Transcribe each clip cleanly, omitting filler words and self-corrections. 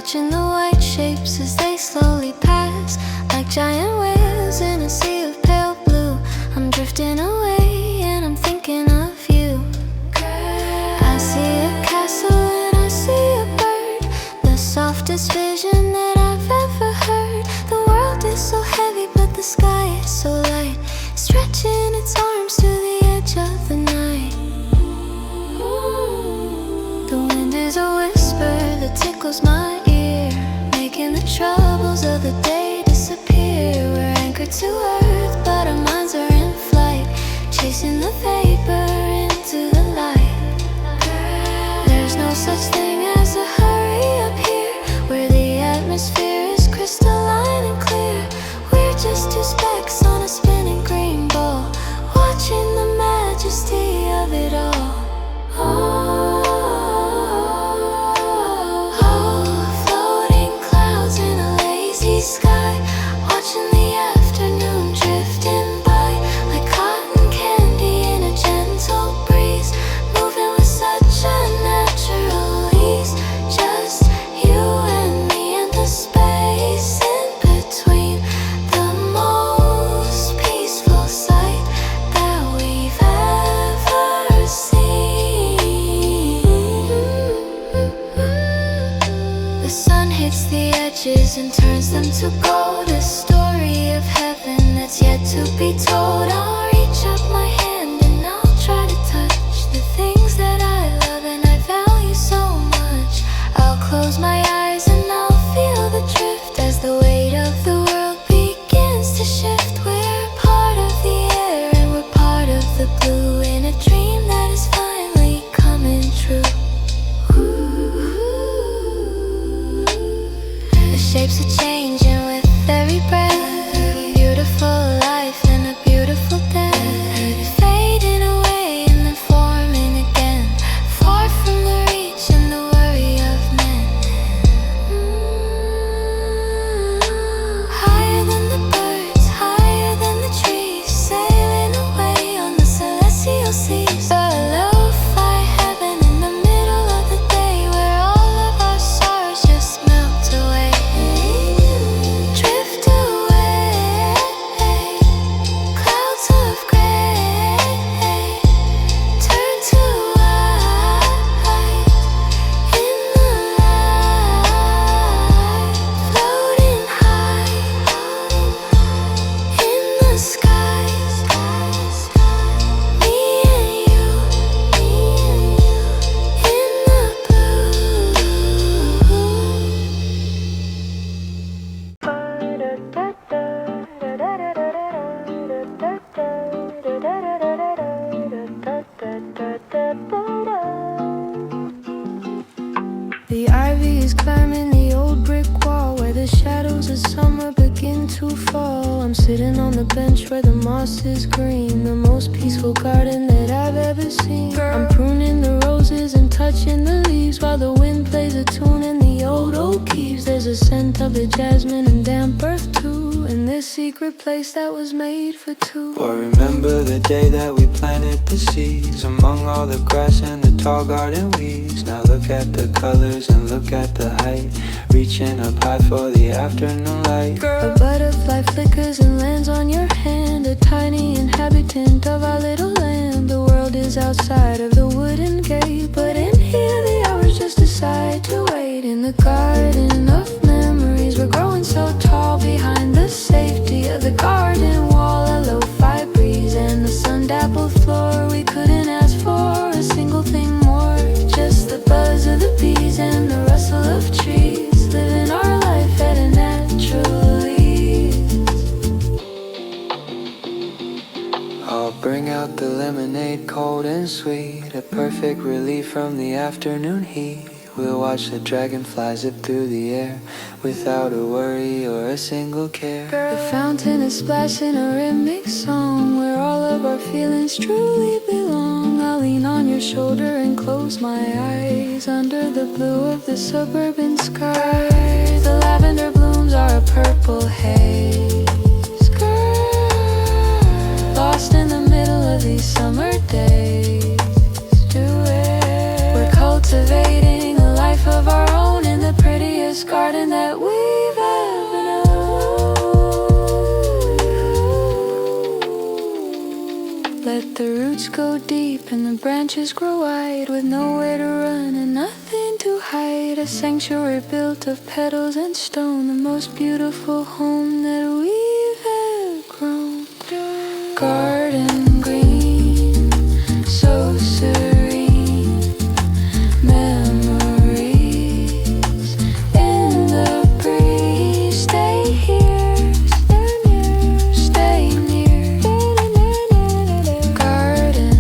watching the white shapes as they slowly pass, like giant whales in a sea of pale blue. I'm drifting away and I'm thinking of you. I see a castle and I see a bird, the softest vision that I've ever heard. The world is so heavy but the sky is so light, stretching its arms to the edge of the night. The wind is a whisper that tickles my ear, making the troubles of the day disappear. We're anchored to earth but our minds are in flight, chasing the vapor into the light. There's no such thing as a hurry up here, where the atmosphere is crystalline and clear. We're just two specks on a spinning green ball, watching the majesty of it all. Floating clouds in a lazy sky, watching the afternoon drifting by, like cotton candy in a gentle breeze, moving with such a natural ease. Just you and me and the space in between, the most peaceful sight that we've ever seen. The sun hits the edges and turns them to gold, a story of heaven that's yet to be told. I'll reach up my hand and I'll try to touch the things that I love and I value so much. I'll close my eyes and I'll feel the drift as the weight of the world begins to shift. We're part of the air and we're part of the blue, in a dream that is finally coming true. The shapes are changing with every breath, a beautiful life and a beautiful death, fading away and then forming again, far from the reach and the worry of men. Higher than the birds, higher than the trees, sailing away on the celestial seas. A lo-fi heaven in the middle of the day, where all of our sorrows just melt away. Drift away, clouds of gray, turn to white in the light, floating high in the skies. Me and you in the blue. The ivy is climbing the old brick wall, where the shadows of summer begin to fall. I'm sitting on the bench where the moss is green, the most peaceful garden that I've ever seen. I'm pruning the roses and touching the leaves, while the wind plays a tune in the old oak keeps. There's a scent of the jasmine and damp earth too, in this secret place that was made for two. Or remember the day that we planted the seeds among all the grass and the tall garden weeds. Now look at the colors and look at the height, reaching up high for the afternoon light. A butterfly flickers and lands on your hand, a tiny inhabitant of our little land. The world is outside of the wooden gate, but in here the hours just decide to wait. In the garden of memories, we're growing so tall behind the safety of the garden wall. A lo-fi breeze and the sun-dappled floor, we couldn't ask for a single thing more. Just the buzz of the bees and the rustle of trees, living our life at a natural ease. I'll bring out the lemonade cold and sweet, a perfect relief from the afternoon heat. We'll watch the dragonfly zip through the air, without a worry or a single care. The fountain is splashing a rhythmic song, where all of our feelings truly belong. I'll lean on your shoulder and close my eyes, under the blue of the suburban sky. The lavender blooms are a purple haze, girl, lost in the middle of these summer days. We're cultivating a life of our own in the prettiest garden Let the roots go deep and the branches grow wide, with nowhere to run and nothing to hide. A sanctuary built of petals and stone, the most beautiful home that we've ever grown. Garden green, so serene, memories in the breeze. Stay here, stay near, garden.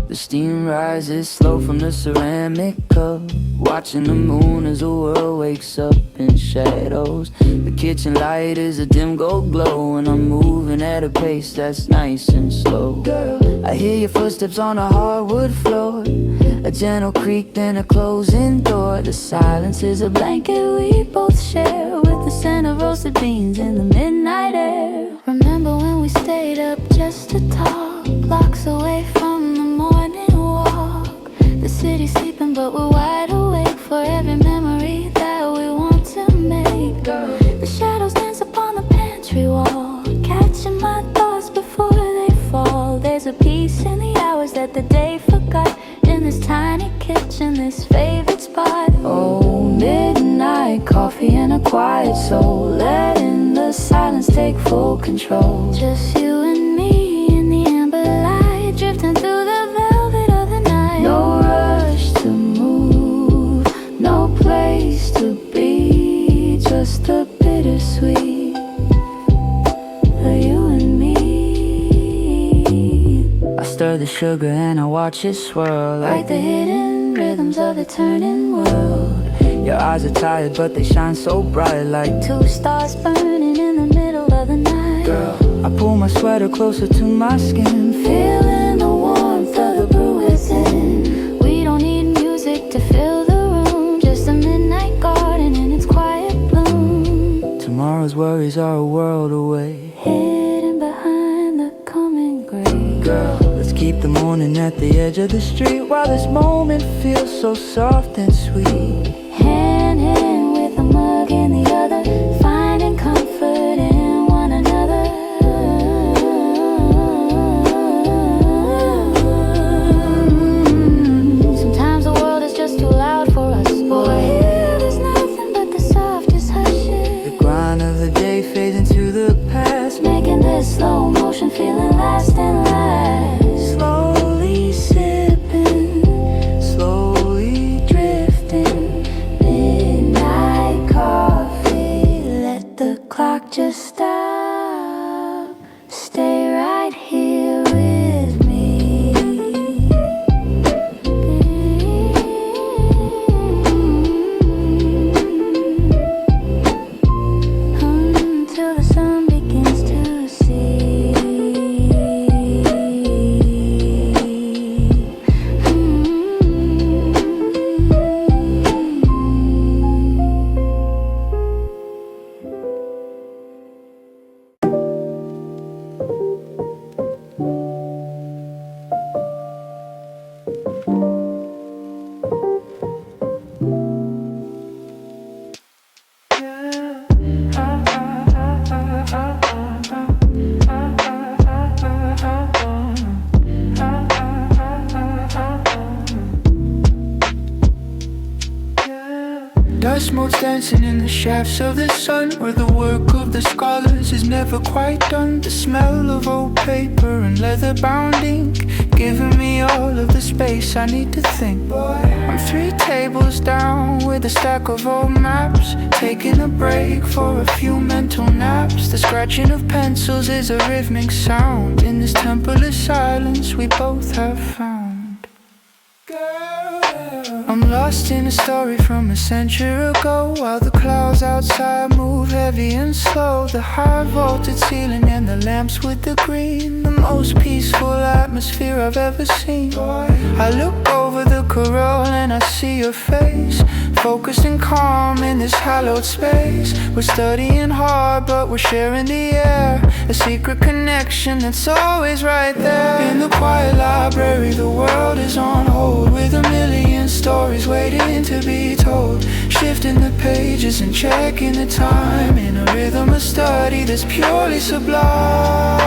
The steam rises slow from the ceramic cup, watching the moon as the world wakes up in shadows. The kitchen light is a dim gold glow, and I'm moving at a pace that's nice and slow. Girl, I hear your footsteps on a hardwood floor, a gentle creak, then a closing door. The silence is a blanket we both share, with the scent of roasted beans in the midnight air. Remember when we stayed up just to talk, blocks away from the morning walk. The city's sleeping but we're wide awake for every memory that we want to make. The shadows dance upon the pantry wall, catching my thoughts before they fall. There's a peace in the hours that the day forgot, in this tiny kitchen, this favorite spot. Oh, midnight coffee and a quiet soul, letting the silence take full control. Just you and me in the amber light, drifting through the velvet of the night. No rush to move, no place to be, just the bittersweet of you and me. I stir the sugar and I watch it swirl, Like the hidden rhythms of the turning world. Your eyes are tired but they shine so bright, like Two stars burning in the middle of the night. girl, I pull my sweater closer to my skin, Feeling the warmth of the brew within. We don't need music to fill the room, just a midnight garden in its quiet bloom. tomorrow's worries are a world away. Hidden behind the coming gray. Girl, let's keep the morning at the edge of the street, while this moment feels so soft and sweet. Hand in hand with a mug in the other, finding comfort in one another. Sometimes the world is just too loud for us, boy. Here there's nothing but the softest hushes, The grind of the day fades into the past, making this slow motion feeling last and last. slowly sipping, slowly drifting. Midnight coffee, let the clock just stop. Stay right here with me. Until the sun begins to see. Dust motes dancing in the shafts of the sun, where the work of the scholars is never quite done. The smell of old paper and leather-bound ink, giving me all of the space I need to think. I'm 3 tables down with a stack of old maps, taking a break for a few mental naps. The scratching of pencils is a rhythmic sound in this temple of silence we both have found. Girl, I'm lost in a story from a century ago, while the clouds outside move heavy and slow. The high vaulted ceiling and the lamps with the green, the most peaceful atmosphere I've ever seen. I look over the corral and I see your face, focused and calm in this hallowed space. We're studying hard but we're sharing the air, a secret connection that's always right there. In the quiet library the world is on hold, with a million stories waiting to be told. Shifting the pages and checking the time, in a rhythm of study that's purely sublime.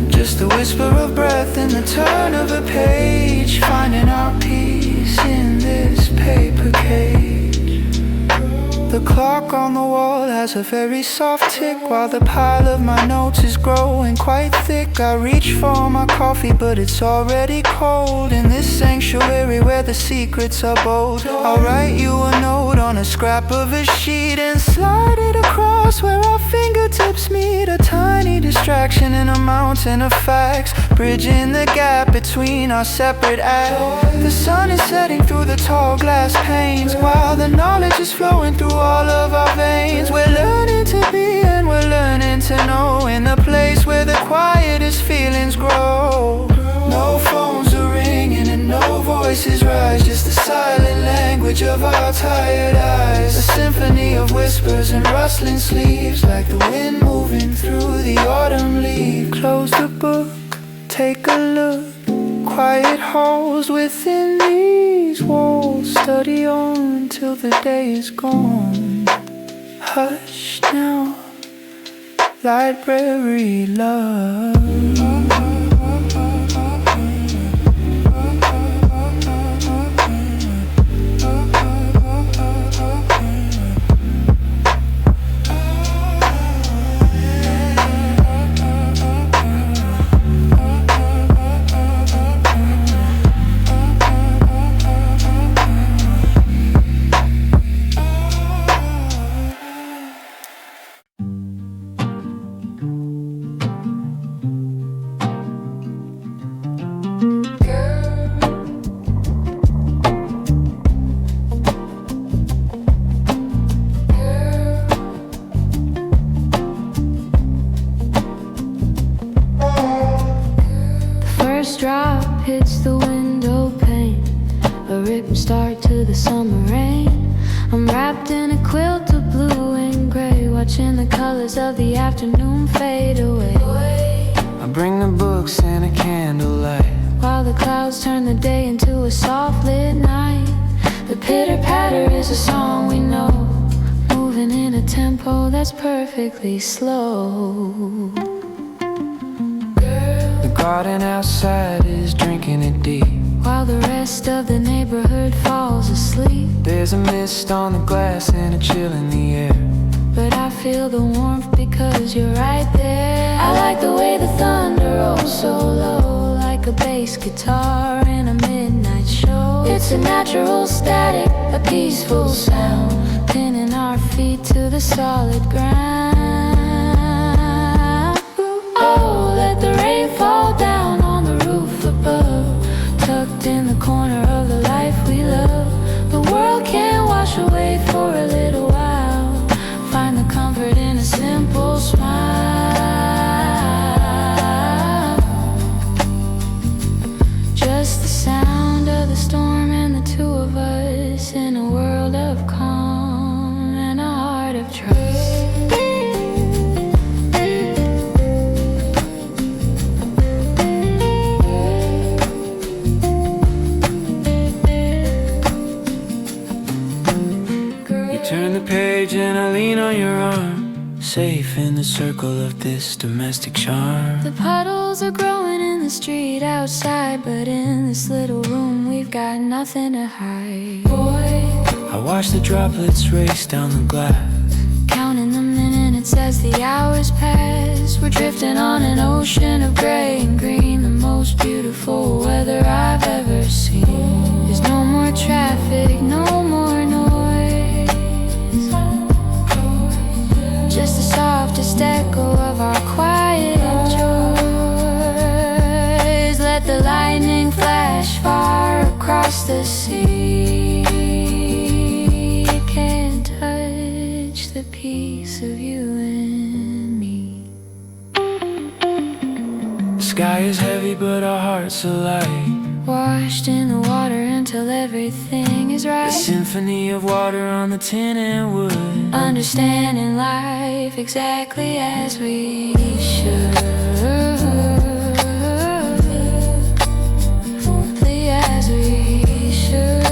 Just the whisper of breath and the turn of a page, finding our peace in this paper cage. The clock on the wall has a very soft tick, while the pile of my notes is growing quite thick. I reach for my coffee but it's already cold, in this sanctuary where the secrets are bold. I'll write you a note on a scrap of a sheet and slide it across where our fingertips meet. A tiny distraction in a mountain of facts, bridging the gap between our separate acts. The sun is setting through the tall glass panes, while the knowledge is flowing through all of our veins. We're learning to be and we're learning to know, in the place where the quietest feelings grow. No phones are ringing and no voices rise, just the silent language of our tired eyes. A symphony of whispers and rustling sleeves, like the wind moving through the autumn leaves. Close the book, take a look, quiet halls within these walls. Study on till the day is gone. Hush now, library love. Drop hits the window pane, a rhythm start to the summer rain. I'm wrapped in a quilt of blue and gray, watching the colors of the afternoon fade away. I bring the books and a candlelight, while the clouds turn the day into a soft lit night. The pitter patter is a song we know, moving in a tempo that's perfectly slow. The garden outside is drinking it deep, while the rest of the neighborhood falls asleep. There's a mist on the glass and a chill in the air, but I feel the warmth because you're right there. I like the way the thunder rolls so low, like a bass guitar in a midnight show. It's a natural static, a peaceful sound, pinning our feet to the solid ground. Oh, let the rain fall down on the roof above, tucked in the corner of the life we love. The world can wash away for a little while, find the comfort in a simple smile. Just the sound of the storm and the two of us, in a world of calm and a heart of trust. Turn the page and I lean on your arm, safe in the circle of this domestic charm. The puddles are growing in the street outside, but in this little room we've got nothing to hide. Boy, I watch the droplets race down the glass, counting the minutes as the hours pass. We're drifting on an ocean of gray and green, the most beautiful weather I've ever seen. There's no more traffic, no more noise, just the softest echo of our quiet joys. Let the lightning flash far across the sea. It can't touch the piece of you and me. The sky is heavy but our hearts are light, Washed in the water until everything is a right. symphony of water on the tin and wood, Understanding life exactly as we should. Simply as we should.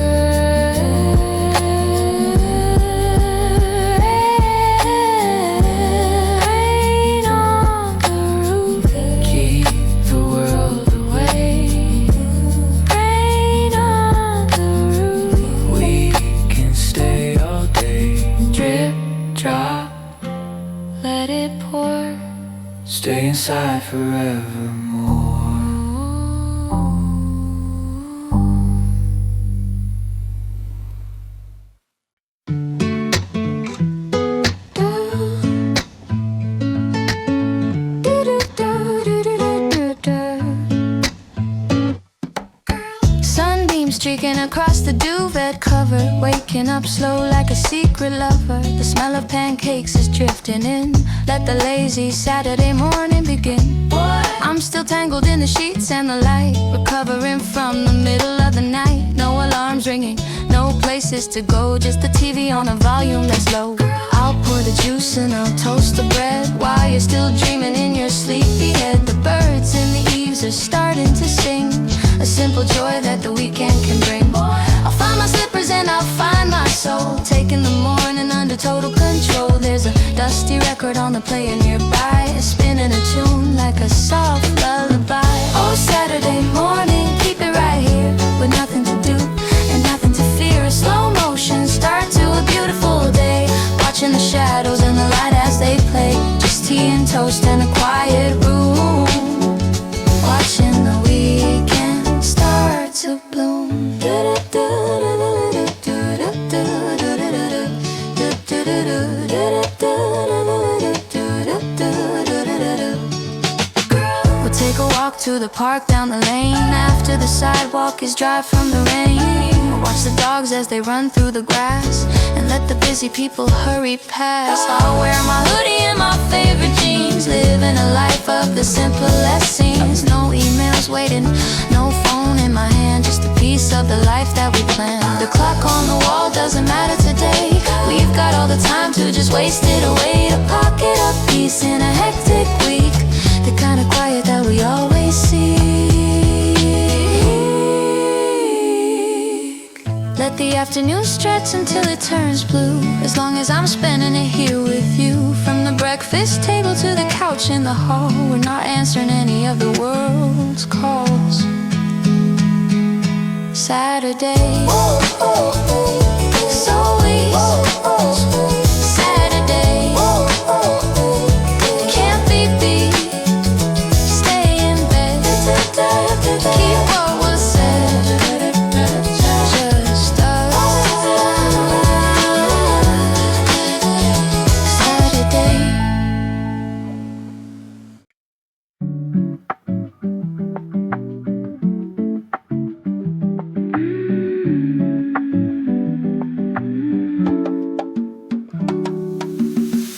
Rain on the roof, keep the world away. Rain on the roof, we can stay all day. drip, drop, let it pour. Stay inside forevermore. Sunbeams streaking across the duvet cover, waking up slow like a secret lover. The smell of pancakes is drifting in. Let the lazy Saturday morning begin. I'm still tangled in the sheets and the light, recovering from the middle of the night. No alarms ringing, no places to go, just the TV on a volume that's low. I'll pour the juice and I'll toast the bread while you're still dreaming in your sleepy head. The birds in the eaves are starting to sing, a simple joy that the weekend can bring. I'll find my slippers and I'll find my soul, taking the morning under total control. There's a dusty record on the player nearby, spinning a tune like a soft lullaby. Oh, Saturday morning, keep it right here, with nothing to do and nothing to fear. A slow motion start to a beautiful day, watching the shadows and the light as they play. Just tea and toast and a quiet room, watching the weekend start to bloom. We'll take a walk to the park down the lane, after the sidewalk is dry from the rain. We'll watch the dogs as they run through the grass, and let the busy people hurry past. I'll wear my hoodie and my favorite jeans, living a life of the simplest scenes. No emails waiting, no phone in my hand, just a piece of the life that we planned. The clock on the wall doesn't matter today, we've got all the time to just waste it away. A pocket of peace in a hectic week, the kind of quiet that we always seek. Let the afternoon stretch until it turns blue, as long as I'm spending it here with you. From the breakfast table to the couch in the hall, we're not answering any of the world's calls. Saturday, so Saturday, can't be beat. Stay in bed, keep what was said, just us. Saturday.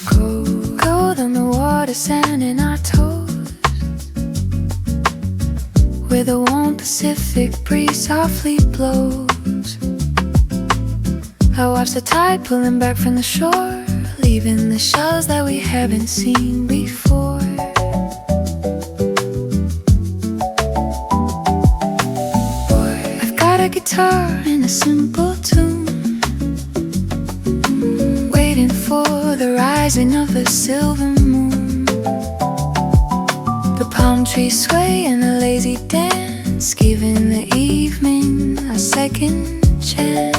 Cold on the water, sand in our toes, where the warm Pacific breeze softly blows. I watch the tide pulling back from the shore, leaving the shells that we haven't seen before. I've got a guitar and a simple tune, waiting for the rising of a silver moon. The palm trees sway in a lazy dance, giving the evening a second chance.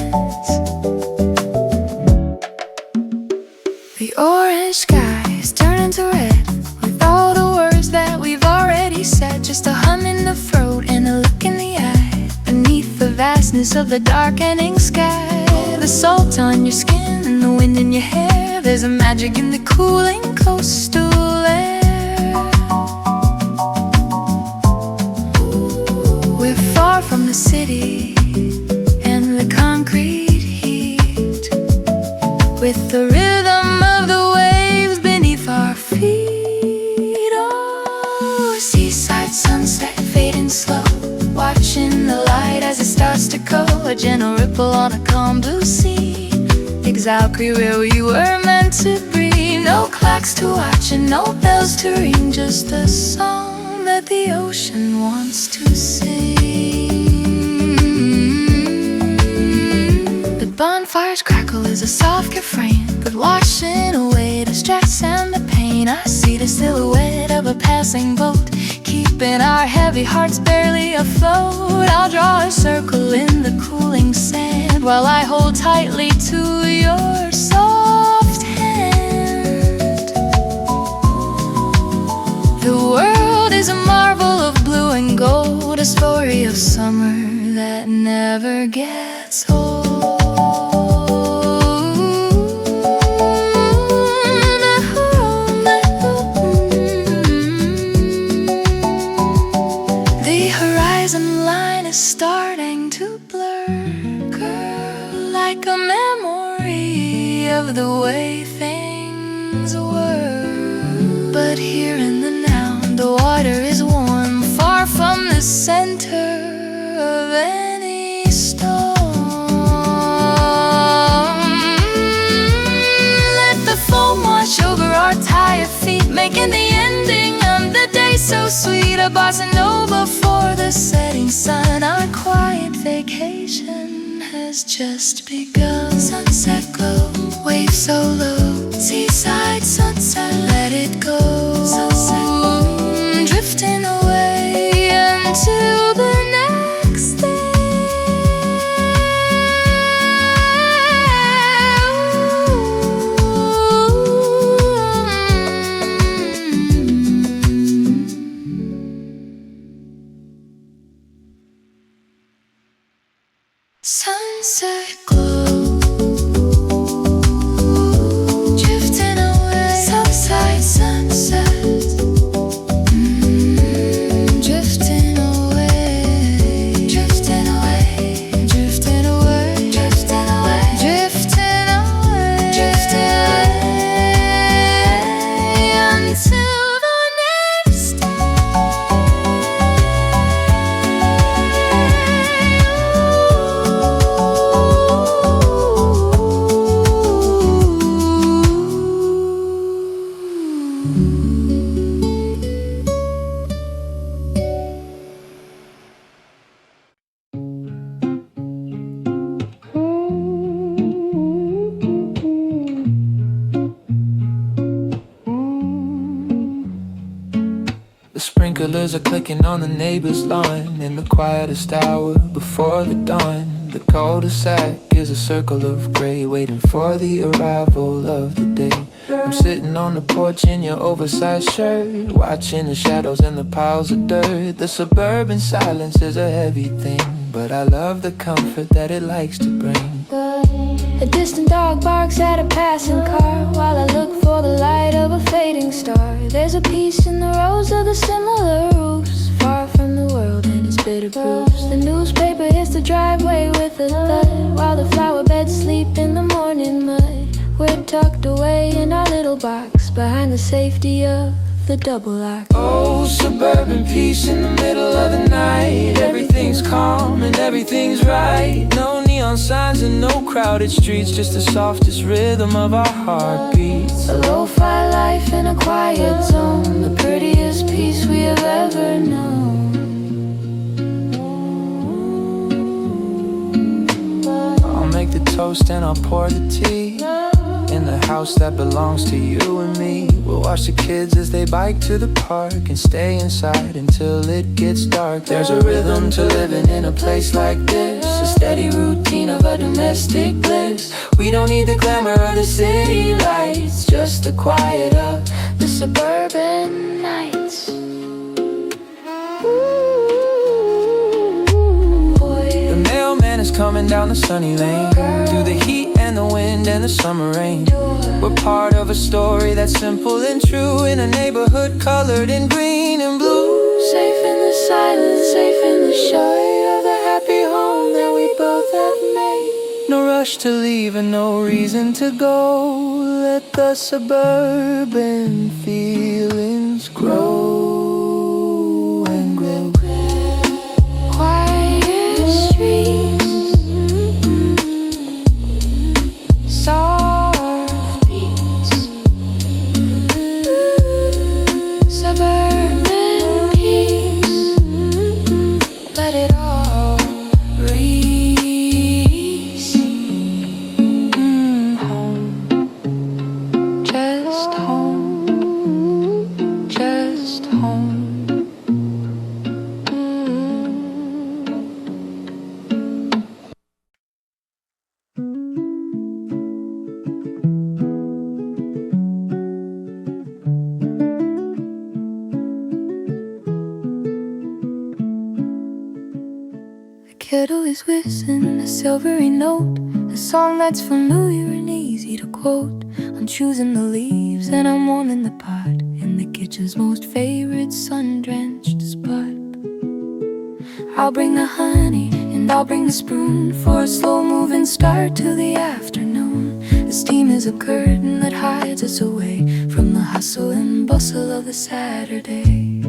The orange sky is turning to red, with all the words that we've already said. Just a hum in the throat and a look in the eye, beneath the vastness of the darkening sky. The salt on your skin and the wind in your hair, there's a magic in the cooling coastal air. We're far from the city mystical, a gentle ripple on a calm blue sea. Exactly where we were meant to be. No clocks to watch and no bells to ring, just a song that the ocean wants to sing. The bonfire's crackle is a soft refrain, but washing away the stress and the pain. I see the silhouette of a passing boat, keeping our heavy hearts barely afloat. I'll draw a circle in the cooling sand while I hold tightly to your soft hand. The world is a marvel of blue and gold, a story of summer that never gets old. Starting to blur, girl, like a memory of the way things were. But here in the now, the water is warm, far from the center of any storm. Let the foam wash over our tired feet, making the ending of the day so sweet. A bossa nova for the setting sun, our quiet vacation has just begun. Sunset glow, waves so low, seaside sunset, let it go. Sunset glow, drifting away until the next day. Sunset glow, drifting away. Sunset sunset, drifting away, drifting away, drifting away, drifting away, drifting away, drifting away until the next day. The sprinklers are clicking on the neighbor's lawn in the quietest hour before the dawn. The cul-de-sac is a circle of gray, waiting for the arrival of the day. I'm sitting on the porch in your oversized shirt, watching the shadows and the piles of dirt. The suburban silence is a heavy thing, but I love the comfort that it likes to bring. A distant dog barks at a passing car while I look for the light of a fading star. There's a peace in the rows of the similar roofs, far from the world and its bitter proofs. The newspaper hits the driveway with a thud while the flower beds sleep in the morning mud. We're tucked away in our little box behind the safety of the double lock. Oh, suburban peace in the middle of the night. Everything's calm and everything's right. No neon signs and no crowded streets, just the softest rhythm of our heartbeats. A lo-fi life in a quiet zone, the prettiest peace we have ever known. I'll make the toast and I'll pour the tea in the house that belongs to you and me. We'll watch the kids as they bike to the park and stay inside until it gets dark. There's a rhythm to living in a place like this, a steady routine of a domestic bliss. We don't need the glamour of the city lights, just the quiet of The suburban nights. The mailman is coming down the sunny lane, through the heat and the wind and the summer rain. We're part of a story that's simple and true, in a neighborhood colored in green and blue. Safe in the silence, safe in the shade of the happy home that we both have made. No rush to leave and no reason to go. Let the suburban feelings grow and grow. Quiet streets, suburban peace. Let it all release. Home, just home, just home. Kettle is whistling a silvery note, a song that's familiar and easy to quote. I'm choosing the leaves and I'm warming the pot in the kitchen's most favorite sun-drenched spot. I'll bring the honey and I'll bring the spoon for a slow-moving start to the afternoon. The steam is a curtain that hides us away from the hustle and bustle of the Saturday.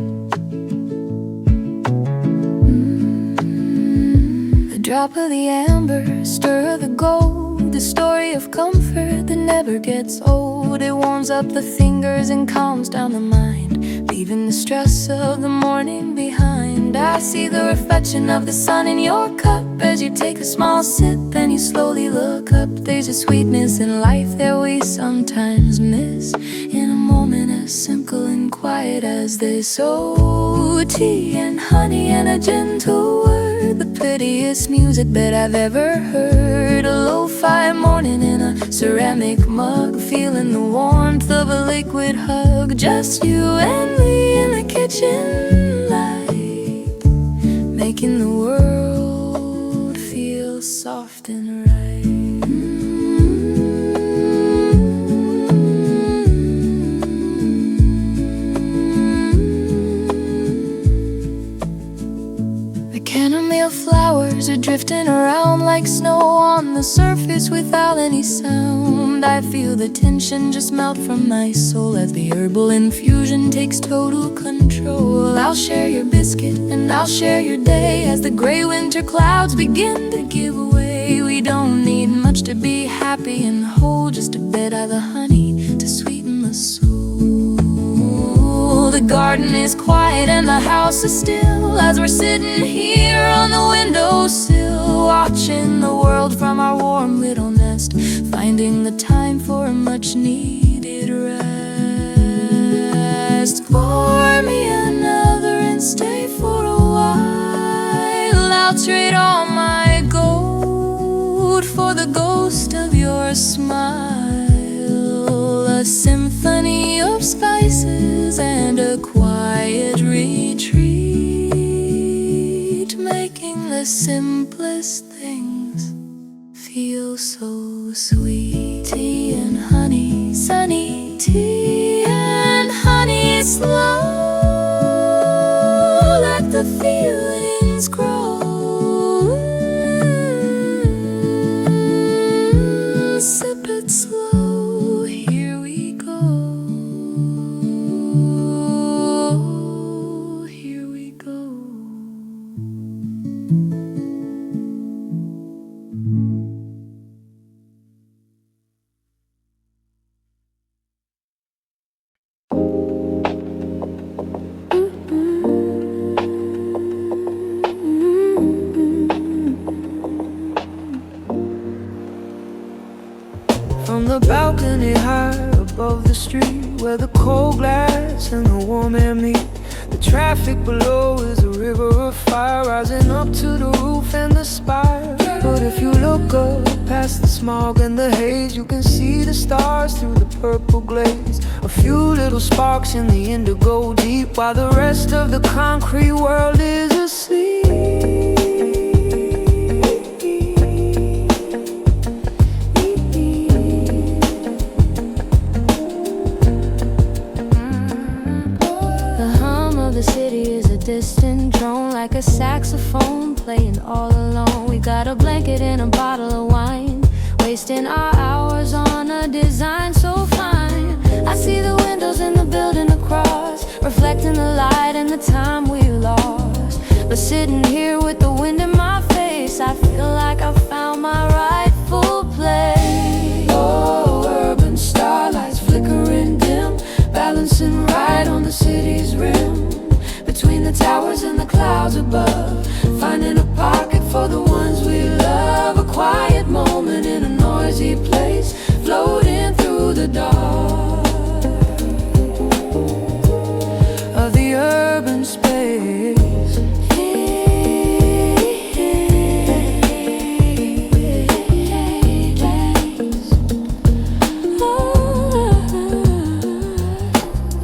Drop of the amber, stir of the gold, the story of comfort that never gets old. It warms up the fingers and calms down the mind, leaving the stress of the morning behind. I see the reflection of the sun in your cup as you take a small sip and you slowly look up. There's a sweetness in life that we sometimes miss, in a moment as simple and quiet as this. Oh, tea and honey and a gentle word, the prettiest music that I've ever heard. A lo-fi morning in a ceramic mug, feeling the warmth of a liquid hug. Just you and me in the kitchen light, making the world feel soft and right. Chamomile flowers are drifting around like snow on the surface without any sound. I feel the tension just melt from my soul as the herbal infusion takes total control. I'll share your biscuit and I'll share your day as the gray winter clouds begin to give way. We don't need much to be happy and whole, just a bit of the honey to sweeten the soul. The garden is quiet and the house is still as we're sitting here on the windowsill, watching the world from our warm little nest, finding the time for a much needed rest. Pour me another and stay for a while. I'll trade all my gold for the ghost of your smile, a symphony of spices and a quiet retreat, making the simplest things feel so sweet. Tea and honey, sunny tea and honey, slow, let the feelings grow. Sip it slow, here we go. Here we go. From the balcony high above the street, where the cold glass and the warm air meet, the traffic below is a river of fire rising up to the roof and the spire. But if you look up past the smog and the haze, you can see the stars through the purple glaze. A few little sparks in the indigo deep, while the rest of the concrete world is asleep. The city is a distant drone, like a saxophone playing all alone. We got a blanket and a bottle of wine, wasting our hours on a design so fine. I see the windows in the building across, reflecting the light and the time we lost. But sitting here with the wind in my face, I feel like I found my rightful place. Oh, urban starlights flickering dim, balancing right on the city's the towers and the clouds above, finding a pocket for the ones we love. A quiet moment in a noisy place, floating through the dark of the urban space.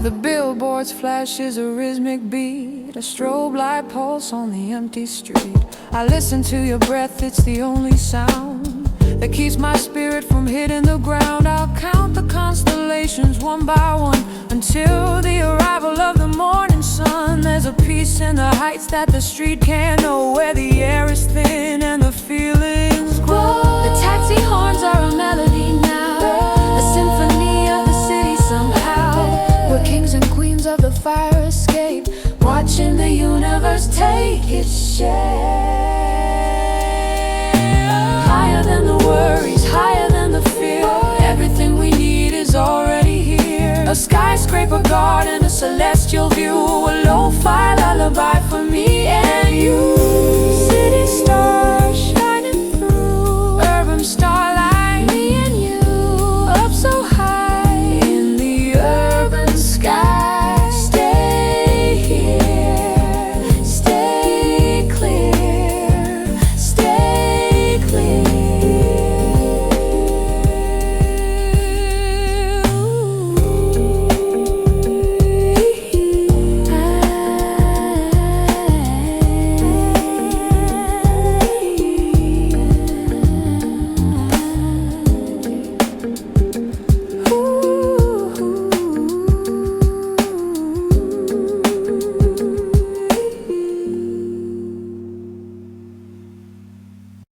The billboards flashes a rhythmic beat, a strobe light pulse on the empty street. I listen to your breath, it's the only sound that keeps my spirit from hitting the ground. I'll count the constellations one by one until the arrival of the morning sun. There's a peace in the heights that the street can't know, where the air is thin and the feelings grow. The taxi horns are a melody now, a symphony of the city somehow. We're kings and queens of the fire escape, watching the universe take its shape. Higher than the worries, higher than the fear, everything we need is already here. A skyscraper garden, a celestial view, a lo-fi lullaby for me and you.